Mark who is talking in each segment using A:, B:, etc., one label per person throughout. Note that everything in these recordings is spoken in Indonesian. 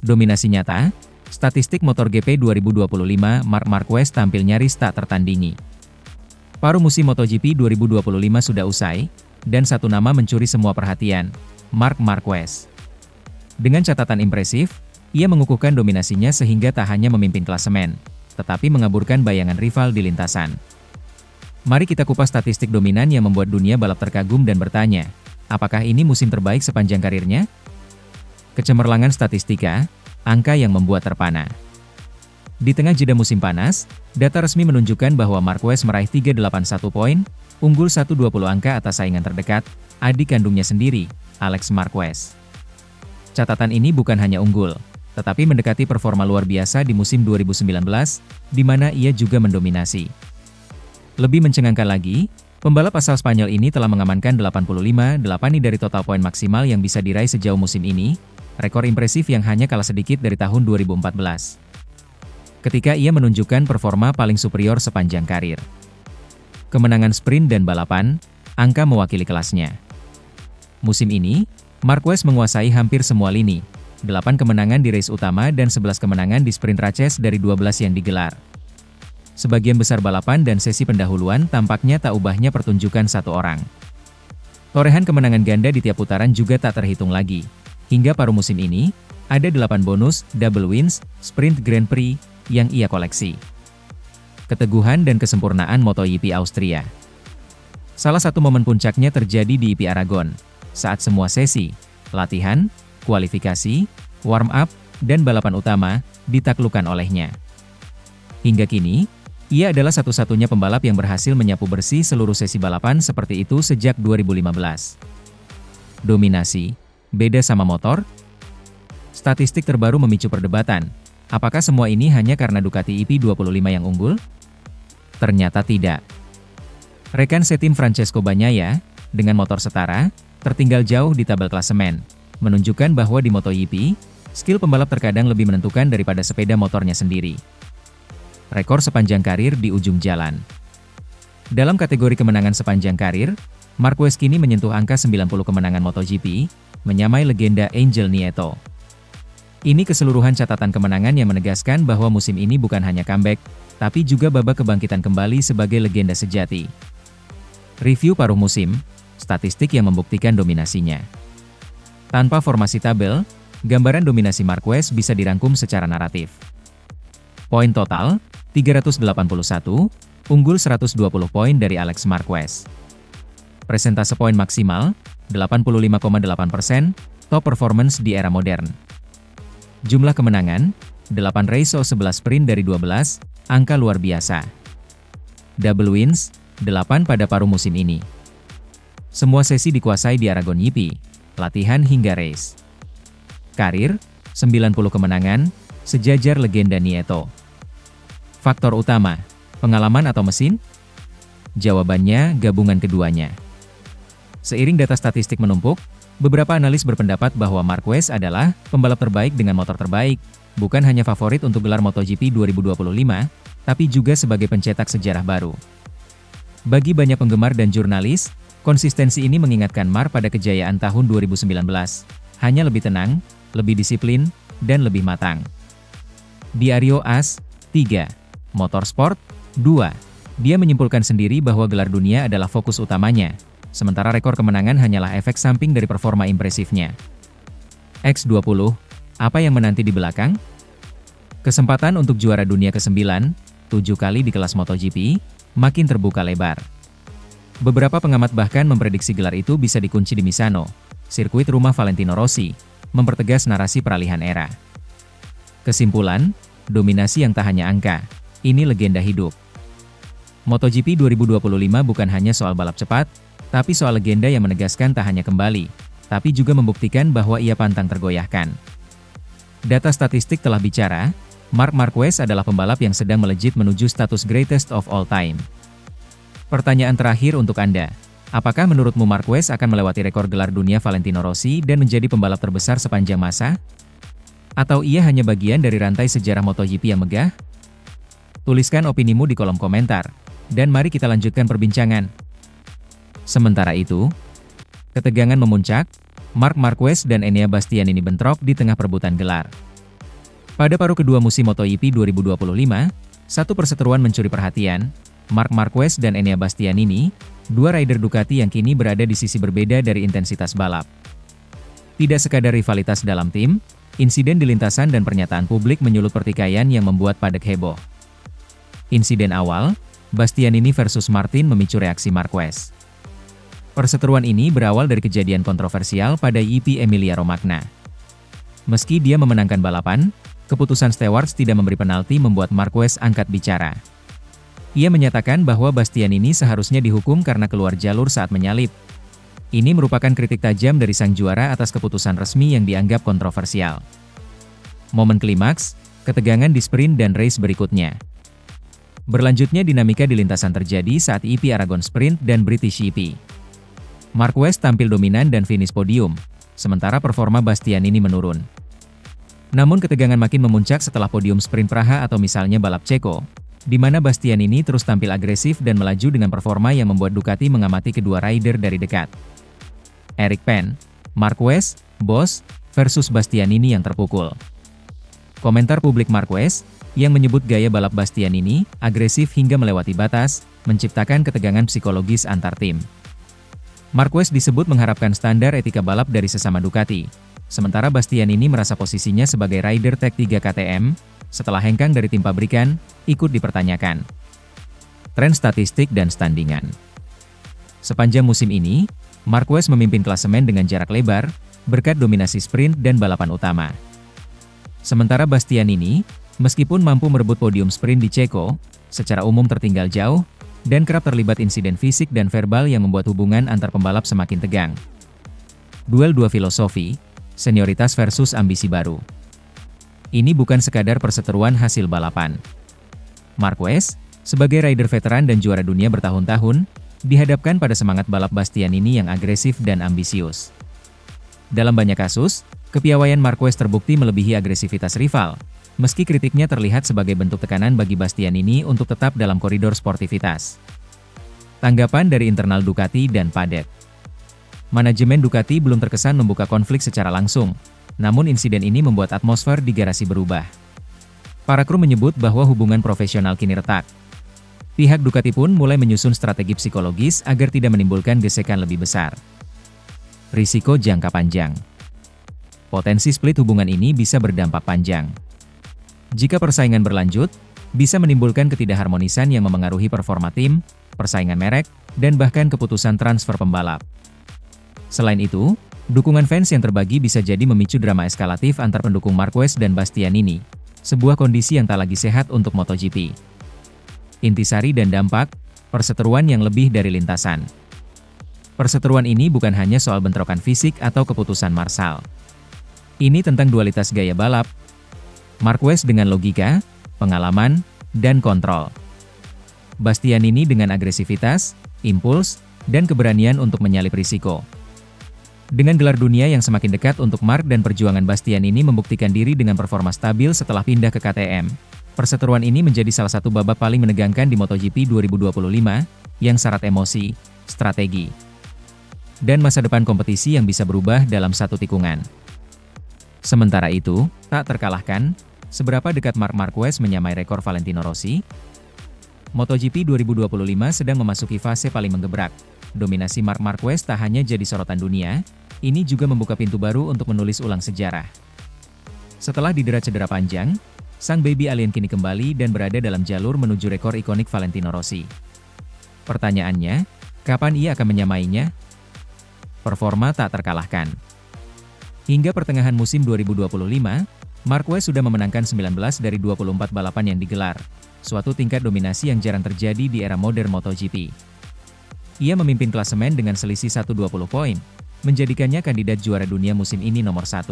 A: Dominasi nyata, statistik MotoGP 2025 Marc Marquez tampil nyaris tak tertandingi. Paruh musim MotoGP 2025 sudah usai, dan satu nama mencuri semua perhatian, Marc Marquez. Dengan catatan impresif, ia mengukuhkan dominasinya sehingga tak hanya memimpin klasemen, tetapi mengaburkan bayangan rival di lintasan. Mari kita kupas statistik dominan yang membuat dunia balap terkagum dan bertanya, apakah ini musim terbaik sepanjang karirnya? Kecemerlangan statistika, angka yang membuat terpana. Di tengah jeda musim panas, data resmi menunjukkan bahwa Marquez meraih 381 poin, unggul 120 angka atas saingan terdekat, adik kandungnya sendiri, Alex Marquez. Catatan ini bukan hanya unggul, tetapi mendekati performa luar biasa di musim 2019, di mana ia juga mendominasi. Lebih mencengangkan lagi, pembalap asal Spanyol ini telah mengamankan 85,8 dari total poin maksimal yang bisa diraih sejauh musim ini, rekor impresif yang hanya kalah sedikit dari tahun 2014. Ketika ia menunjukkan performa paling superior sepanjang karir. Kemenangan sprint dan balapan, angka mewakili kelasnya. Musim ini, Marquez menguasai hampir semua lini, 8 kemenangan di race utama dan 11 kemenangan di sprint races dari 12 yang digelar. Sebagian besar balapan dan sesi pendahuluan tampaknya tak ubahnya pertunjukan satu orang. Torehan kemenangan ganda di tiap putaran juga tak terhitung lagi. Hingga paruh musim ini, ada 8 bonus, double wins, sprint Grand Prix, yang ia koleksi. Keteguhan dan kesempurnaan MotoGP Austria. Salah satu momen puncaknya terjadi di IP Aragon, saat semua sesi, latihan, kualifikasi, warm-up, dan balapan utama, ditaklukkan olehnya. Hingga kini, ia adalah satu-satunya pembalap yang berhasil menyapu bersih seluruh sesi balapan seperti itu sejak 2015. Dominasi, beda sama motor? Statistik terbaru memicu perdebatan. Apakah semua ini hanya karena Ducati IP25 yang unggul? Ternyata tidak. Rekan setim Francesco Bagnaia, dengan motor setara, tertinggal jauh di tabel klasemen, menunjukkan bahwa di MotoGP, skill pembalap terkadang lebih menentukan daripada sepeda motornya sendiri. Rekor sepanjang karir di ujung jalan. Dalam kategori kemenangan sepanjang karir, Marquez kini menyentuh angka 90 kemenangan MotoGP, menyamai legenda Angel Nieto. Ini keseluruhan catatan kemenangan yang menegaskan bahwa musim ini bukan hanya comeback, tapi juga babak kebangkitan kembali sebagai legenda sejati. Review paruh musim, statistik yang membuktikan dominasinya. Tanpa formasi tabel, gambaran dominasi Marquez bisa dirangkum secara naratif. Poin total, 381, unggul 120 poin dari Alex Marquez. Presentase poin maksimal, 85,8%, top performance di era modern. Jumlah kemenangan, 8 race 11 sprint dari 12, angka luar biasa. Double wins, 8 pada paruh musim ini. Semua sesi dikuasai di Aragon GP, latihan hingga race. Karir, 90 kemenangan, sejajar legenda Nieto. Faktor utama, pengalaman atau mesin? Jawabannya gabungan keduanya. Seiring data statistik menumpuk, beberapa analis berpendapat bahwa Marquez adalah pembalap terbaik dengan motor terbaik, bukan hanya favorit untuk gelar MotoGP 2025, tapi juga sebagai pencetak sejarah baru. Bagi banyak penggemar dan jurnalis, konsistensi ini mengingatkan Marc pada kejayaan tahun 2019, hanya lebih tenang, lebih disiplin, dan lebih matang. Diario AS, 3. Motorsport, 2. Dia menyimpulkan sendiri bahwa gelar dunia adalah fokus utamanya, sementara rekor kemenangan hanyalah efek samping dari performa impresifnya. X20, apa yang menanti di belakang? Kesempatan untuk juara dunia ke-9, 7 kali di kelas MotoGP, makin terbuka lebar. Beberapa pengamat bahkan memprediksi gelar itu bisa dikunci di Misano, sirkuit rumah Valentino Rossi, mempertegas narasi peralihan era. Kesimpulan, dominasi yang tak hanya angka, ini legenda hidup. MotoGP 2025 bukan hanya soal balap cepat, tapi soal legenda yang menegaskan tak hanya kembali, tapi juga membuktikan bahwa ia pantang tergoyahkan. Data statistik telah bicara, Marc Marquez adalah pembalap yang sedang melejit menuju status greatest of all time. Pertanyaan terakhir untuk Anda, apakah menurutmu Marquez akan melewati rekor gelar dunia Valentino Rossi dan menjadi pembalap terbesar sepanjang masa? Atau ia hanya bagian dari rantai sejarah MotoGP yang megah? Tuliskan opinimu di kolom komentar, dan mari kita lanjutkan perbincangan. Sementara itu, ketegangan memuncak, Marc Marquez dan Enea Bastianini bentrok di tengah perebutan gelar. Pada paruh kedua musim MotoGP 2025, satu perseteruan mencuri perhatian, Marc Marquez dan Enea Bastianini, dua rider Ducati yang kini berada di sisi berbeda dari intensitas balap. Tidak sekadar rivalitas dalam tim, insiden di lintasan dan pernyataan publik menyulut pertikaian yang membuat padek heboh. Insiden awal, Bastianini versus Martin memicu reaksi Marquez. Perseteruan ini berawal dari kejadian kontroversial pada GP Emilia-Romagna. Meski dia memenangkan balapan, keputusan stewards tidak memberi penalti membuat Marquez angkat bicara. Ia menyatakan bahwa Bastianini seharusnya dihukum karena keluar jalur saat menyalip. Ini merupakan kritik tajam dari sang juara atas keputusan resmi yang dianggap kontroversial. Momen klimaks, ketegangan di sprint dan race berikutnya. Berlanjutnya dinamika di lintasan terjadi saat GP Aragon Sprint dan British GP. Marquez tampil dominan dan finish podium, sementara performa Bastianini menurun. Namun ketegangan makin memuncak setelah podium sprint Praha atau misalnya balap Ceko, di mana Bastianini terus tampil agresif dan melaju dengan performa yang membuat Ducati mengamati kedua rider dari dekat. Eric Pen, Marquez, Boss, versus Bastianini yang terpukul. Komentar publik Marquez, yang menyebut gaya balap Bastianini agresif hingga melewati batas, menciptakan ketegangan psikologis antar tim. Marquez disebut mengharapkan standar etika balap dari sesama Ducati, sementara Bastianini merasa posisinya sebagai rider Tech 3 KTM, setelah hengkang dari tim pabrikan, ikut dipertanyakan. Tren statistik dan standingan. Sepanjang musim ini, Marquez memimpin klasemen dengan jarak lebar, berkat dominasi sprint dan balapan utama. Sementara Bastianini, meskipun mampu merebut podium sprint di Ceko, secara umum tertinggal jauh, dan kerap terlibat insiden fisik dan verbal yang membuat hubungan antar pembalap semakin tegang. Duel dua filosofi, senioritas versus ambisi baru. Ini bukan sekadar perseteruan hasil balapan. Marquez, sebagai rider veteran dan juara dunia bertahun-tahun, dihadapkan pada semangat balap Bastianini yang agresif dan ambisius. Dalam banyak kasus, kepiawaian Marquez terbukti melebihi agresivitas rival, meski kritiknya terlihat sebagai bentuk tekanan bagi Bastianini untuk tetap dalam koridor sportivitas. Tanggapan dari internal Ducati dan Paddock. Manajemen Ducati belum terkesan membuka konflik secara langsung, namun insiden ini membuat atmosfer di garasi berubah. Para kru menyebut bahwa hubungan profesional kini retak. Pihak Ducati pun mulai menyusun strategi psikologis agar tidak menimbulkan gesekan lebih besar. Risiko jangka panjang. Potensi split hubungan ini bisa berdampak panjang. Jika persaingan berlanjut, bisa menimbulkan ketidakharmonisan yang memengaruhi performa tim, persaingan merek, dan bahkan keputusan transfer pembalap. Selain itu, dukungan fans yang terbagi bisa jadi memicu drama eskalatif antar pendukung Marquez dan Bastianini, sebuah kondisi yang tak lagi sehat untuk MotoGP. Intisari dan dampak, perseteruan yang lebih dari lintasan. Perseteruan ini bukan hanya soal bentrokan fisik atau keputusan marsal. Ini tentang dualitas gaya balap, Marquez dengan logika, pengalaman, dan kontrol. Bastianini dengan agresivitas, impuls, dan keberanian untuk menyalip risiko. Dengan gelar dunia yang semakin dekat untuk Marc dan perjuangan Bastianini membuktikan diri dengan performa stabil setelah pindah ke KTM, perseteruan ini menjadi salah satu babak paling menegangkan di MotoGP 2025, yang syarat emosi, strategi, dan masa depan kompetisi yang bisa berubah dalam satu tikungan. Sementara itu, tak terkalahkan, seberapa dekat Marc Marquez menyamai rekor Valentino Rossi? MotoGP 2025 sedang memasuki fase paling menggebrak. Dominasi Marc Marquez tak hanya jadi sorotan dunia, ini juga membuka pintu baru untuk menulis ulang sejarah. Setelah didera cedera panjang, sang baby alien kini kembali dan berada dalam jalur menuju rekor ikonik Valentino Rossi. Pertanyaannya, kapan ia akan menyamainya? Performa tak terkalahkan. Hingga pertengahan musim 2025, Marquez sudah memenangkan 19 dari 24 balapan yang digelar, suatu tingkat dominasi yang jarang terjadi di era modern MotoGP. Ia memimpin klasemen dengan selisih 120 poin, menjadikannya kandidat juara dunia musim ini nomor 1.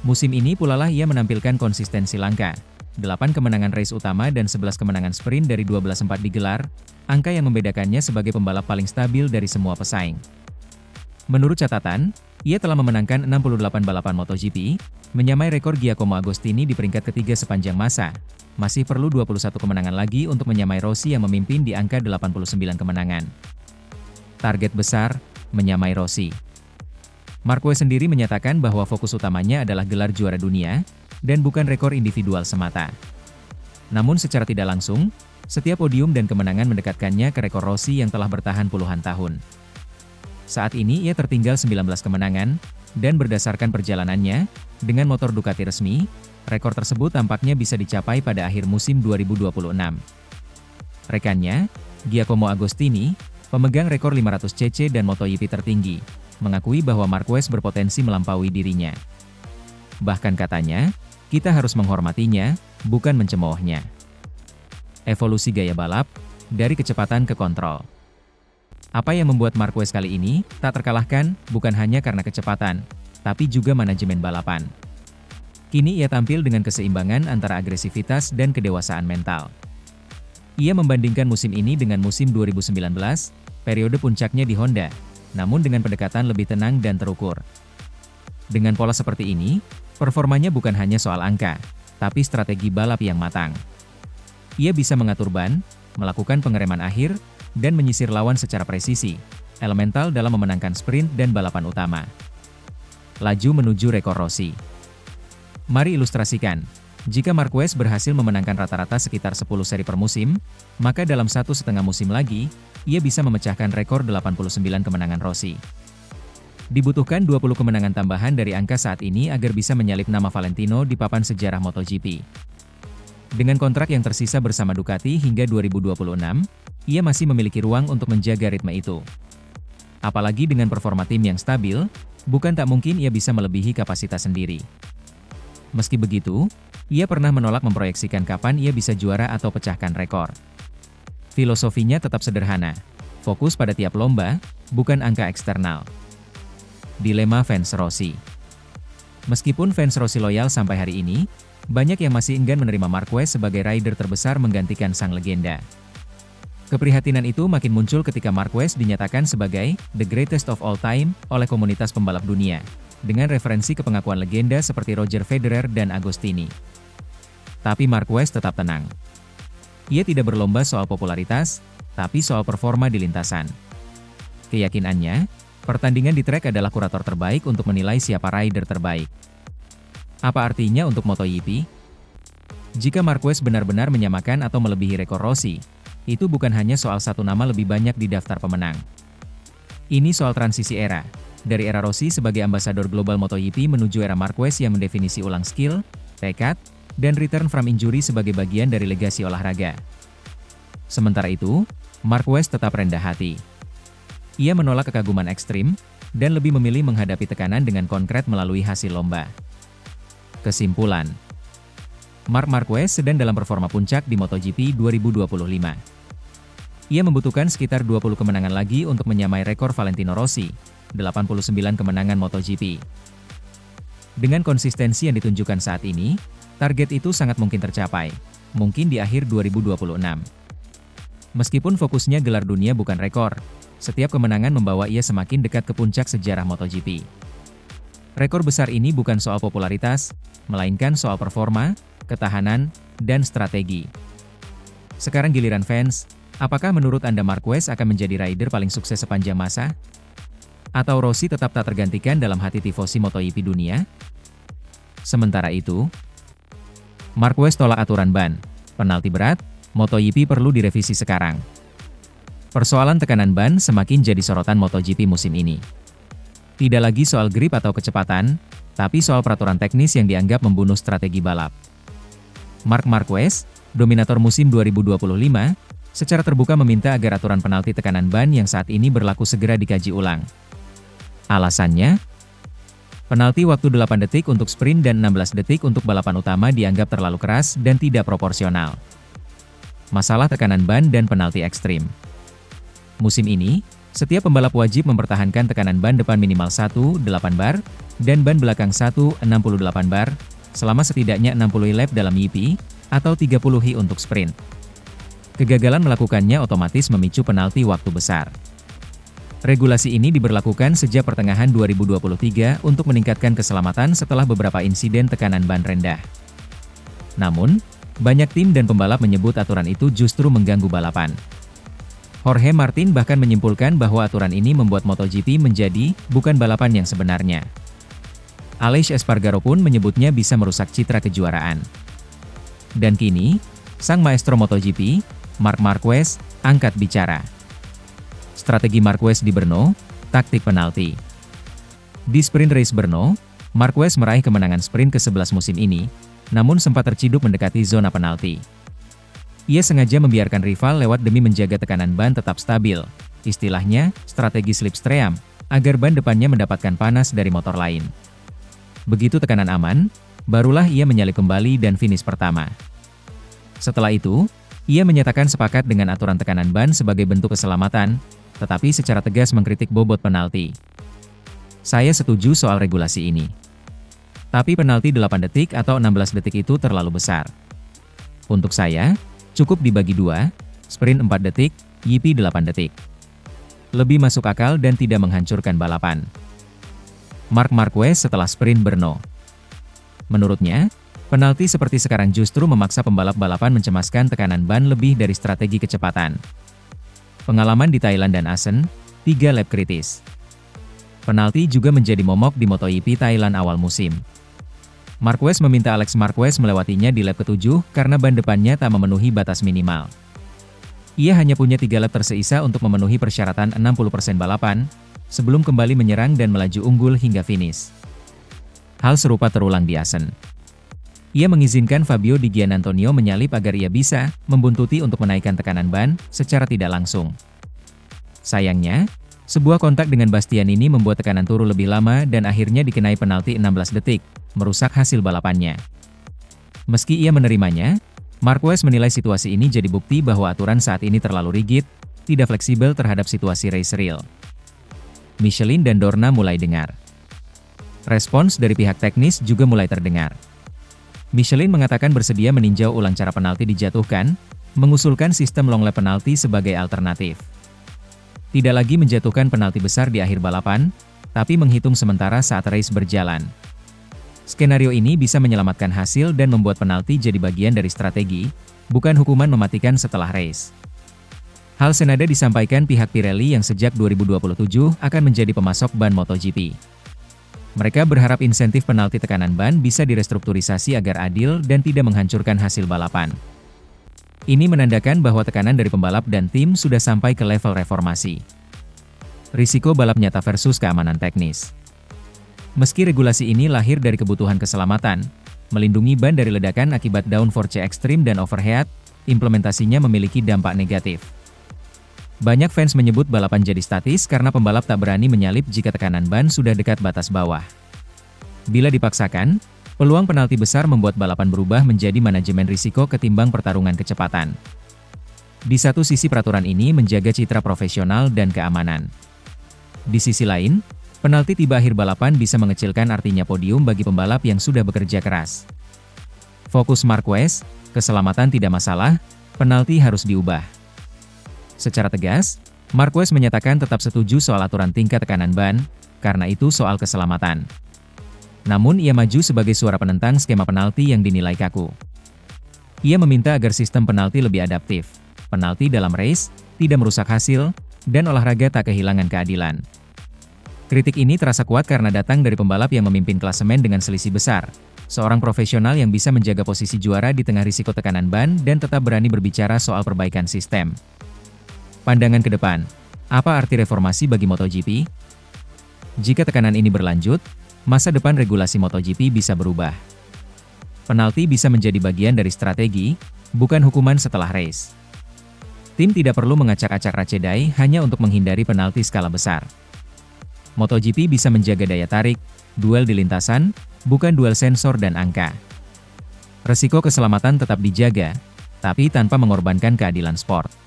A: Musim ini pula lah ia menampilkan konsistensi langka, 8 kemenangan race utama dan 11 kemenangan sprint dari 12 sempat digelar, angka yang membedakannya sebagai pembalap paling stabil dari semua pesaing. Menurut catatan, ia telah memenangkan 68 balapan MotoGP, menyamai rekor Giacomo Agostini di peringkat ketiga sepanjang masa. Masih perlu 21 kemenangan lagi untuk menyamai Rossi yang memimpin di angka 89 kemenangan. Target besar, menyamai Rossi. Marquez sendiri menyatakan bahwa fokus utamanya adalah gelar juara dunia, dan bukan rekor individual semata. Namun secara tidak langsung, setiap podium dan kemenangan mendekatkannya ke rekor Rossi yang telah bertahan puluhan tahun. Saat ini ia tertinggal 19 kemenangan, dan berdasarkan perjalanannya, dengan motor Ducati resmi, rekor tersebut tampaknya bisa dicapai pada akhir musim 2026. Rekannya, Giacomo Agostini, pemegang rekor 500 cc dan MotoGP tertinggi, mengakui bahwa Marquez berpotensi melampaui dirinya. Bahkan katanya, kita harus menghormatinya, bukan mencemoohnya. Evolusi gaya balap, dari kecepatan ke kontrol. Apa yang membuat Marquez kali ini tak terkalahkan bukan hanya karena kecepatan, tapi juga manajemen balapan. Kini ia tampil dengan keseimbangan antara agresivitas dan kedewasaan mental. Ia membandingkan musim ini dengan musim 2019, periode puncaknya di Honda, namun dengan pendekatan lebih tenang dan terukur. Dengan pola seperti ini, performanya bukan hanya soal angka, tapi strategi balap yang matang. Ia bisa mengatur ban, melakukan pengereman akhir, dan menyisir lawan secara presisi, elemental dalam memenangkan sprint dan balapan utama. Laju menuju rekor Rossi. Mari ilustrasikan, jika Marquez berhasil memenangkan rata-rata sekitar 10 seri per musim, maka dalam 1,5 musim lagi, ia bisa memecahkan rekor 89 kemenangan Rossi. Dibutuhkan 20 kemenangan tambahan dari angka saat ini agar bisa menyalip nama Valentino di papan sejarah MotoGP. Dengan kontrak yang tersisa bersama Ducati hingga 2026, ia masih memiliki ruang untuk menjaga ritme itu. Apalagi dengan performa tim yang stabil, bukan tak mungkin ia bisa melebihi kapasitas sendiri. Meski begitu, ia pernah menolak memproyeksikan kapan ia bisa juara atau pecahkan rekor. Filosofinya tetap sederhana, fokus pada tiap lomba, bukan angka eksternal. Dilema fans Rossi. Meskipun fans Rossi loyal sampai hari ini, banyak yang masih enggan menerima Marquez sebagai rider terbesar menggantikan sang legenda. Keprihatinan itu makin muncul ketika Marquez dinyatakan sebagai the greatest of all time oleh komunitas pembalap dunia, dengan referensi ke pengakuan legenda seperti Roger Federer dan Agostini. Tapi Marquez tetap tenang. Ia tidak berlomba soal popularitas, tapi soal performa di lintasan. Keyakinannya, pertandingan di trek adalah kurator terbaik untuk menilai siapa rider terbaik. Apa artinya untuk MotoGP? Jika Marquez benar-benar menyamakan atau melebihi rekor Rossi, itu bukan hanya soal satu nama lebih banyak di daftar pemenang. Ini soal transisi era, dari era Rossi sebagai ambasador global MotoGP menuju era Marquez yang mendefinisi ulang skill, tekad, dan return from injury sebagai bagian dari legasi olahraga. Sementara itu, Marquez tetap rendah hati. Ia menolak kekaguman ekstrim, dan lebih memilih menghadapi tekanan dengan konkret melalui hasil lomba. Kesimpulan, Marc Marquez sedang dalam performa puncak di MotoGP 2025. Ia membutuhkan sekitar 20 kemenangan lagi untuk menyamai rekor Valentino Rossi, 89 kemenangan MotoGP. Dengan konsistensi yang ditunjukkan saat ini, target itu sangat mungkin tercapai, mungkin di akhir 2026. Meskipun fokusnya gelar dunia bukan rekor, setiap kemenangan membawa ia semakin dekat ke puncak sejarah MotoGP. Rekor besar ini bukan soal popularitas, melainkan soal performa, ketahanan, dan strategi. Sekarang giliran fans, apakah menurut Anda Marquez akan menjadi rider paling sukses sepanjang masa? Atau Rossi tetap tak tergantikan dalam hati tifosi MotoGP dunia? Sementara itu, Marquez tolak aturan ban, penalti berat, MotoGP perlu direvisi sekarang. Persoalan tekanan ban semakin jadi sorotan MotoGP musim ini. Tidak lagi soal grip atau kecepatan, tapi soal peraturan teknis yang dianggap membunuh strategi balap. Marc Marquez, dominator musim 2025, secara terbuka meminta agar aturan penalti tekanan ban yang saat ini berlaku segera dikaji ulang. Alasannya, penalti waktu 8 detik untuk sprint dan 16 detik untuk balapan utama dianggap terlalu keras dan tidak proporsional. Masalah tekanan ban dan penalti ekstrim. Musim ini, setiap pembalap wajib mempertahankan tekanan ban depan minimal 1,8 bar, dan ban belakang 1,68 bar, selama setidaknya 60 lap dalam YP, atau 30 hi untuk sprint. Kegagalan melakukannya otomatis memicu penalti waktu besar. Regulasi ini diberlakukan sejak pertengahan 2023 untuk meningkatkan keselamatan setelah beberapa insiden tekanan ban rendah. Namun, banyak tim dan pembalap menyebut aturan itu justru mengganggu balapan. Jorge Martin bahkan menyimpulkan bahwa aturan ini membuat MotoGP menjadi bukan balapan yang sebenarnya. Aleix Espargaro pun menyebutnya bisa merusak citra kejuaraan. Dan kini, sang maestro MotoGP, Marc Marquez, angkat bicara. Strategi Marquez di Brno, taktik penalti. Di sprint race Brno, Marquez meraih kemenangan sprint ke-11 musim ini, namun sempat terciduk mendekati zona penalti. Ia sengaja membiarkan rival lewat demi menjaga tekanan ban tetap stabil, istilahnya, strategi slipstream, agar ban depannya mendapatkan panas dari motor lain. Begitu tekanan aman, barulah ia menyalip kembali dan finish pertama. Setelah itu, ia menyatakan sepakat dengan aturan tekanan ban sebagai bentuk keselamatan, tetapi secara tegas mengkritik bobot penalti. Saya setuju soal regulasi ini. Tapi penalti 8 detik atau 16 detik itu terlalu besar. Untuk saya, cukup dibagi 2, sprint 4 detik, YP 8 detik. Lebih masuk akal dan tidak menghancurkan balapan. Marc Marquez setelah sprint Brno. Menurutnya, penalti seperti sekarang justru memaksa pembalap balapan mencemaskan tekanan ban lebih dari strategi kecepatan. Pengalaman di Thailand dan Assen, 3 lap kritis. Penalti juga menjadi momok di MotoGP Thailand awal musim. Marquez meminta Alex Marquez melewatinya di lap ke-7 karena ban depannya tak memenuhi batas minimal. Ia hanya punya 3 lap tersisa untuk memenuhi persyaratan 60% balapan, sebelum kembali menyerang dan melaju unggul hingga finish. Hal serupa terulang di Assen. Ia mengizinkan Fabio Di Giannantonio menyalip agar ia bisa membuntuti untuk menaikkan tekanan ban secara tidak langsung. Sayangnya, sebuah kontak dengan Bastianini membuat tekanan turun lebih lama dan akhirnya dikenai penalti 16 detik, merusak hasil balapannya. Meski ia menerimanya, Marquez menilai situasi ini jadi bukti bahwa aturan saat ini terlalu rigid, tidak fleksibel terhadap situasi race real. Michelin dan Dorna mulai dengar. Respons dari pihak teknis juga mulai terdengar. Michelin mengatakan bersedia meninjau ulang cara penalti dijatuhkan, mengusulkan sistem long lap penalti sebagai alternatif. Tidak lagi menjatuhkan penalti besar di akhir balapan, tapi menghitung sementara saat race berjalan. Skenario ini bisa menyelamatkan hasil dan membuat penalti jadi bagian dari strategi, bukan hukuman mematikan setelah race. Hal senada disampaikan pihak Pirelli yang sejak 2027 akan menjadi pemasok ban MotoGP. Mereka berharap insentif penalti tekanan ban bisa direstrukturisasi agar adil dan tidak menghancurkan hasil balapan. Ini menandakan bahwa tekanan dari pembalap dan tim sudah sampai ke level reformasi. Risiko balap nyata versus keamanan teknis. Meski regulasi ini lahir dari kebutuhan keselamatan, melindungi ban dari ledakan akibat downforce ekstrim dan overheat, implementasinya memiliki dampak negatif. Banyak fans menyebut balapan jadi statis karena pembalap tak berani menyalip jika tekanan ban sudah dekat batas bawah. Bila dipaksakan, peluang penalti besar membuat balapan berubah menjadi manajemen risiko ketimbang pertarungan kecepatan. Di satu sisi peraturan ini menjaga citra profesional dan keamanan. Di sisi lain, penalti tiba akhir balapan bisa mengecilkan artinya podium bagi pembalap yang sudah bekerja keras. Fokus Marquez, keselamatan tidak masalah, penalti harus diubah. Secara tegas, Marquez menyatakan tetap setuju soal aturan tingkat tekanan ban, karena itu soal keselamatan. Namun ia maju sebagai suara penentang skema penalti yang dinilai kaku. Ia meminta agar sistem penalti lebih adaptif, penalti dalam race, tidak merusak hasil, dan olahraga tak kehilangan keadilan. Kritik ini terasa kuat karena datang dari pembalap yang memimpin klasemen dengan selisih besar, seorang profesional yang bisa menjaga posisi juara di tengah risiko tekanan ban dan tetap berani berbicara soal perbaikan sistem. Pandangan ke depan, apa arti reformasi bagi MotoGP? Jika tekanan ini berlanjut, masa depan regulasi MotoGP bisa berubah. Penalti bisa menjadi bagian dari strategi, bukan hukuman setelah race. Tim tidak perlu mengacak-acak racedai hanya untuk menghindari penalti skala besar. MotoGP bisa menjaga daya tarik, duel di lintasan, bukan duel sensor dan angka. Resiko keselamatan tetap dijaga, tapi tanpa mengorbankan keadilan sport.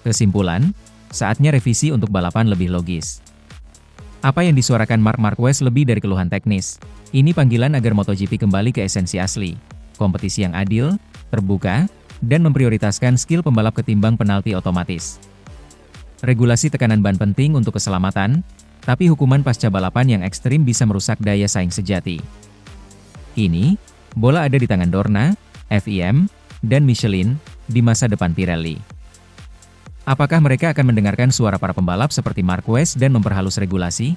A: Kesimpulan, saatnya revisi untuk balapan lebih logis. Apa yang disuarakan Marc Marquez lebih dari keluhan teknis. Ini panggilan agar MotoGP kembali ke esensi asli, kompetisi yang adil, terbuka, dan memprioritaskan skill pembalap ketimbang penalti otomatis. Regulasi tekanan ban penting untuk keselamatan, tapi hukuman pasca balapan yang ekstrim bisa merusak daya saing sejati. Kini, bola ada di tangan Dorna, FIM, dan Michelin, di masa depan Pirelli. Apakah mereka akan mendengarkan suara para pembalap seperti Marquez dan memperhalus regulasi?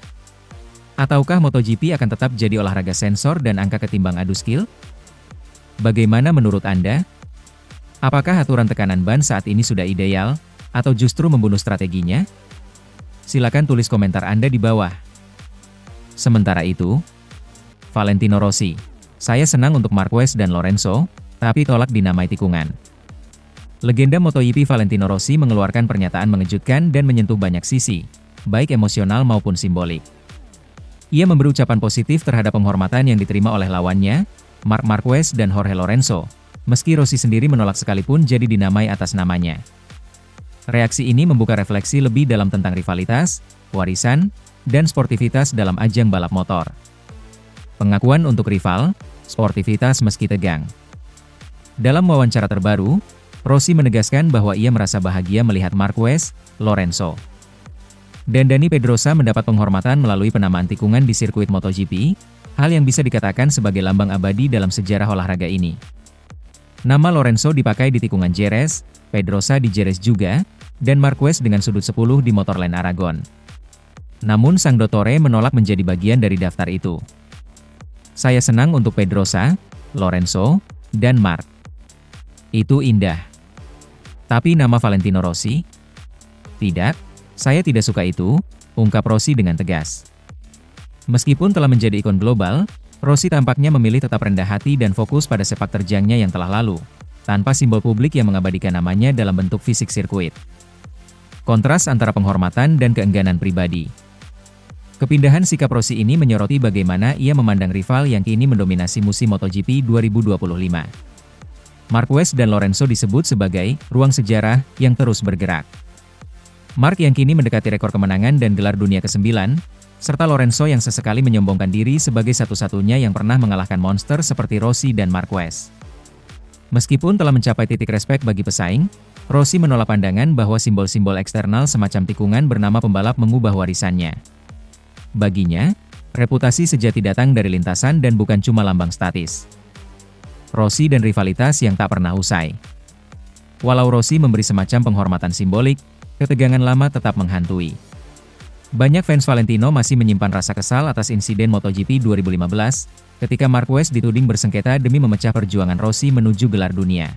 A: Ataukah MotoGP akan tetap jadi olahraga sensor dan angka ketimbang adu skill? Bagaimana menurut Anda? Apakah aturan tekanan ban saat ini sudah ideal, atau justru membunuh strateginya? Silakan tulis komentar Anda di bawah. Sementara itu, Valentino Rossi, saya senang untuk Marquez dan Lorenzo, tapi tolak dinamai tikungan. Legenda MotoGP Valentino Rossi mengeluarkan pernyataan mengejutkan dan menyentuh banyak sisi, baik emosional maupun simbolik. Ia memberi ucapan positif terhadap penghormatan yang diterima oleh lawannya, Marc Marquez dan Jorge Lorenzo, meski Rossi sendiri menolak sekalipun jadi dinamai atas namanya. Reaksi ini membuka refleksi lebih dalam tentang rivalitas, warisan, dan sportivitas dalam ajang balap motor. Pengakuan untuk rival, sportivitas meski tegang. Dalam wawancara terbaru, Rossi menegaskan bahwa ia merasa bahagia melihat Marquez, Lorenzo, dan Dani Pedrosa mendapat penghormatan melalui penamaan tikungan di sirkuit MotoGP, hal yang bisa dikatakan sebagai lambang abadi dalam sejarah olahraga ini. Nama Lorenzo dipakai di tikungan Jerez, Pedrosa di Jerez juga, dan Marquez dengan sudut 10 di Motorland Aragon. Namun sang Dottore menolak menjadi bagian dari daftar itu. Saya senang untuk Pedrosa, Lorenzo, dan Marc. Itu indah. Tapi nama Valentino Rossi? Tidak. Saya tidak suka itu, ungkap Rossi dengan tegas. Meskipun telah menjadi ikon global, Rossi tampaknya memilih tetap rendah hati dan fokus pada sepak terjangnya yang telah lalu, tanpa simbol publik yang mengabadikan namanya dalam bentuk fisik sirkuit. Kontras antara penghormatan dan keengganan pribadi. Kepindahan sikap Rossi ini menyoroti bagaimana ia memandang rival yang kini mendominasi musim MotoGP 2025. Marquez dan Lorenzo disebut sebagai ruang sejarah yang terus bergerak. Marc yang kini mendekati rekor kemenangan dan gelar dunia ke-9, serta Lorenzo yang sesekali menyombongkan diri sebagai satu-satunya yang pernah mengalahkan monster seperti Rossi dan Marquez. Meskipun telah mencapai titik respek bagi pesaing, Rossi menolak pandangan bahwa simbol-simbol eksternal semacam tikungan bernama pembalap mengubah warisannya. Baginya, reputasi sejati datang dari lintasan dan bukan cuma lambang statis. Rossi dan rivalitas yang tak pernah usai. Walau Rossi memberi semacam penghormatan simbolik, ketegangan lama tetap menghantui. Banyak fans Valentino masih menyimpan rasa kesal atas insiden MotoGP 2015, ketika Marquez dituding bersengketa demi memecah perjuangan Rossi menuju gelar dunia.